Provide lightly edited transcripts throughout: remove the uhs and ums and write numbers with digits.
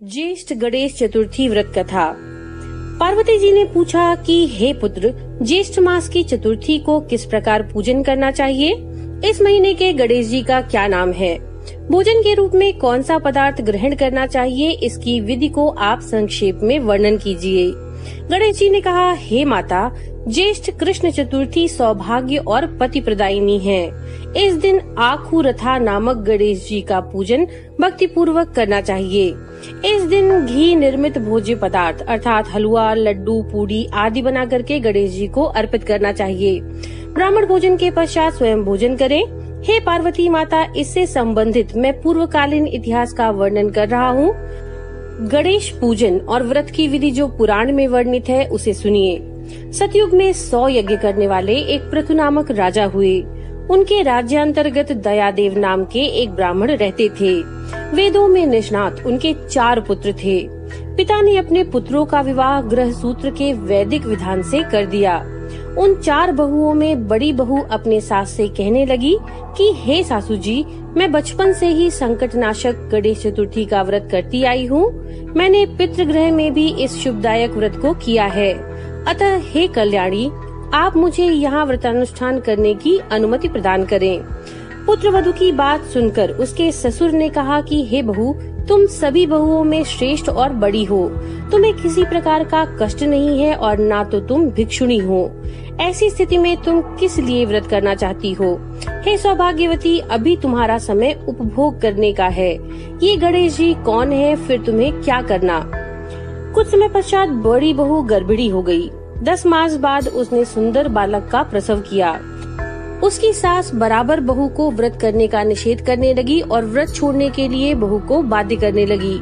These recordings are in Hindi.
ज्येष्ठ गणेश चतुर्थी व्रत कथा। पार्वती जी ने पूछा कि हे पुत्र, ज्येष्ठ मास की चतुर्थी को किस प्रकार पूजन करना चाहिए? इस महीने के गणेश जी का क्या नाम है? भोजन के रूप में कौन सा पदार्थ ग्रहण करना चाहिए? इसकी विधि को आप संक्षेप में वर्णन कीजिए। गणेश जी ने कहा, हे माता, ज्येष्ठ कृष्ण चतुर्थी सौभाग्य और पति प्रदायिनी है। इस दिन आखू रथा नामक गणेश जी का पूजन भक्ति पूर्वक करना चाहिए। इस दिन घी निर्मित भोज्य पदार्थ अर्थात हलवा, लड्डू, पूड़ी आदि बना करके गणेश जी को अर्पित करना चाहिए। ब्राह्मण भोजन के पश्चात स्वयं भोजन करें। हे पार्वती माता, इससे संबंधित मैं पूर्वकालीन इतिहास का वर्णन कर रहा हूँ। गणेश पूजन और व्रत की विधि जो पुराण में वर्णित है उसे सुनिए। सतयुग में 100 यज्ञ करने वाले एक पृथु नामक राजा हुए। उनके राज्यांतर्गत दयादेव नाम के एक ब्राह्मण रहते थे। वेदों में निष्णात उनके 4 पुत्र थे। पिता ने अपने पुत्रों का विवाह ग्रह सूत्र के वैदिक विधान से कर दिया। उन 4 बहुओं में बड़ी बहू अपने सास से कहने लगी कि हे सासू जी, मैं बचपन से ही संकटनाशक गणेश चतुर्थी का व्रत करती आई हूँ। मैंने पितृगृह में भी इस शुभदायक व्रत को किया है। अतः हे कल्याणी, आप मुझे यहाँ व्रतानुष्ठान करने की अनुमति प्रदान करें। पुत्र वधू की बात सुनकर उसके ससुर ने कहा कि हे बहू, तुम सभी बहुओं में श्रेष्ठ और बड़ी हो। तुम्हें किसी प्रकार का कष्ट नहीं है और ना तो तुम भिक्षुणी हो। ऐसी स्थिति में तुम किस लिए व्रत करना चाहती हो? हे सौभाग्यवती, अभी तुम्हारा समय उपभोग करने का है। ये गणेश जी कौन है, फिर तुम्हें क्या करना? कुछ समय पश्चात बड़ी बहू गर्भिणी हो गई। 10 मास बाद उसने सुंदर बालक का प्रसव किया। उसकी सास बराबर बहू को व्रत करने का निषेध करने लगी और व्रत छोड़ने के लिए बहू को बाध्य करने लगी।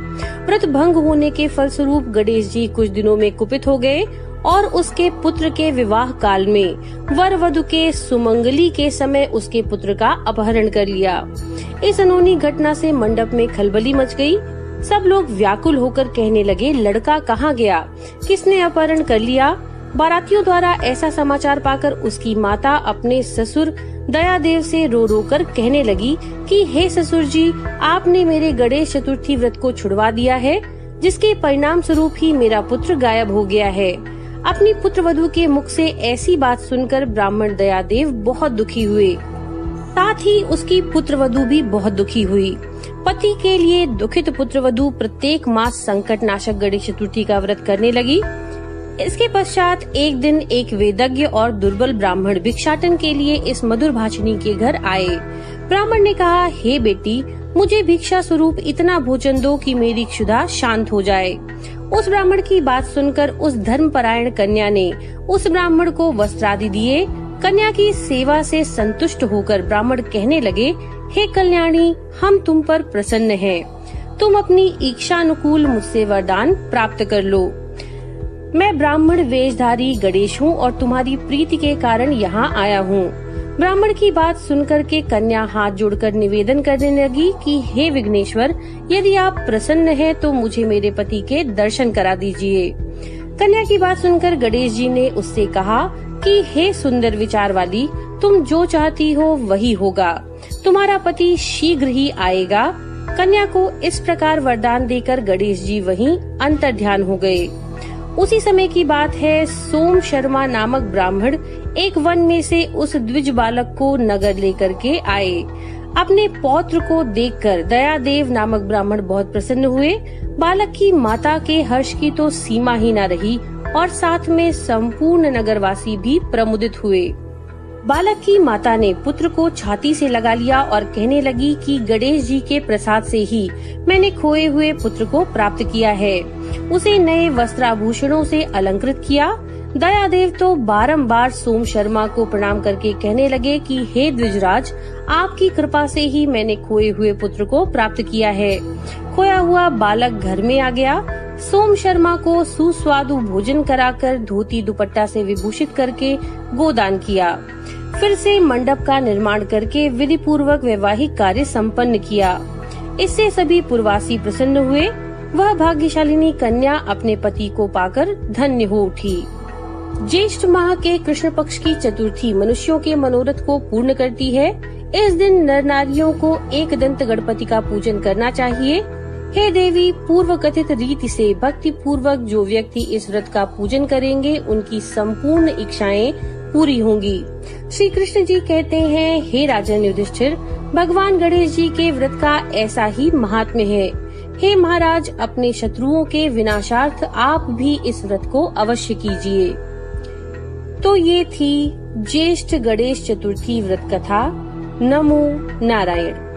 व्रत भंग होने के फलस्वरूप गणेश जी कुछ दिनों में कुपित हो गए और उसके पुत्र के विवाह काल में वर वधु के सुमंगली के समय उसके पुत्र का अपहरण कर लिया। इस अनहोनी घटना से मंडप में खलबली मच गई। सब लोग व्याकुल होकर कहने लगे, लड़का कहाँ गया? किसने अपहरण कर लिया? बारातियों द्वारा ऐसा समाचार पाकर उसकी माता अपने ससुर दयादेव से रो रो कर कहने लगी कि हे ससुर जी, आपने मेरे गणेश चतुर्थी व्रत को छुड़वा दिया है, जिसके परिणाम स्वरूप ही मेरा पुत्र गायब हो गया है। अपनी पुत्र वधू के मुख से ऐसी बात सुनकर ब्राह्मण दयादेव बहुत दुखी हुए। साथ ही उसकी पुत्र वधू भी बहुत दुखी हुई। पति के लिए दुखित पुत्र वधू प्रत्येक मास संकट नाशक गणेश चतुर्थी का व्रत करने लगी। इसके पश्चात एक दिन एक वेदज्ञ और दुर्बल ब्राह्मण भिक्षाटन के लिए इस मधुर भाषिणी के घर आए। ब्राह्मण ने कहा, हे बेटी, मुझे भिक्षा स्वरूप इतना भोजन दो कि मेरी क्षुधा शांत हो जाए। उस ब्राह्मण की बात सुनकर उस धर्मपरायण कन्या ने उस ब्राह्मण को वस्त्र आदि दिए। कन्या की सेवा से संतुष्ट होकर ब्राह्मण कहने लगे, हे कल्याणी, हम तुम पर प्रसन्न हैं। तुम अपनी इच्छानुकूल मुझसे वरदान प्राप्त कर लो। मैं ब्राह्मण वेशधारी गणेश हूँ और तुम्हारी प्रीति के कारण यहाँ आया हूँ। ब्राह्मण की बात सुनकर के कन्या हाथ जोड़कर निवेदन करने लगी कि हे विघ्नेश्वर, यदि आप प्रसन्न हैं तो मुझे मेरे पति के दर्शन करा दीजिए। कन्या की बात सुनकर गणेश जी ने उससे कहा कि हे सुंदर विचार वाली, तुम जो चाहती हो वही होगा। तुम्हारा पति शीघ्र ही आएगा। कन्या को इस प्रकार वरदान देकर गणेश जी वहीं अंतर्ध्यान हो गए। उसी समय की बात है, सोम शर्मा नामक ब्राह्मण एक वन में से उस द्विज बालक को नगर लेकर के आए। अपने पौत्र को देखकर दयादेव नामक ब्राह्मण बहुत प्रसन्न हुए। बालक की माता के हर्ष की तो सीमा ही न रही और साथ में संपूर्ण नगरवासी भी प्रमुदित हुए। बालक की माता ने पुत्र को छाती से लगा लिया और कहने लगी कि गणेश जी के प्रसाद से ही मैंने खोए हुए पुत्र को प्राप्त किया है। उसे नए वस्त्राभूषणों से अलंकृत किया। दयादेव तो बारंबार सोम शर्मा को प्रणाम करके कहने लगे कि हे द्विजराज, आपकी कृपा से ही मैंने खोए हुए पुत्र को प्राप्त किया है। खोया हुआ बालक घर में आ गया। सोम शर्मा को सुस्वादु भोजन कराकर धोती दुपट्टा से विभूषित करके गोदान किया। फिर से मंडप का निर्माण करके विधि पूर्वक वैवाहिक कार्य संपन्न किया। इससे सभी पुरवासी प्रसन्न हुए। वह भाग्यशालिनी कन्या अपने पति को पाकर धन्य हो उठी। ज्येष्ठ माह के कृष्ण पक्ष की चतुर्थी मनुष्यों के मनोरथ को पूर्ण करती है। इस दिन नर नारियों को एक दंत गणपति का पूजन करना चाहिए। हे देवी, पूर्व कथित रीति से भक्ति पूर्वक जो व्यक्ति इस व्रत का पूजन करेंगे उनकी संपूर्ण इच्छाएं पूरी होंगी। श्री कृष्ण जी कहते हैं, हे राजन युधिष्ठिर, भगवान गणेश जी के व्रत का ऐसा ही महात्म्य है। हे महाराज, अपने शत्रुओं के विनाशार्थ आप भी इस व्रत को अवश्य कीजिए। तो ये थी ज्येष्ठ गणेश चतुर्थी व्रत कथा। नमो नारायण।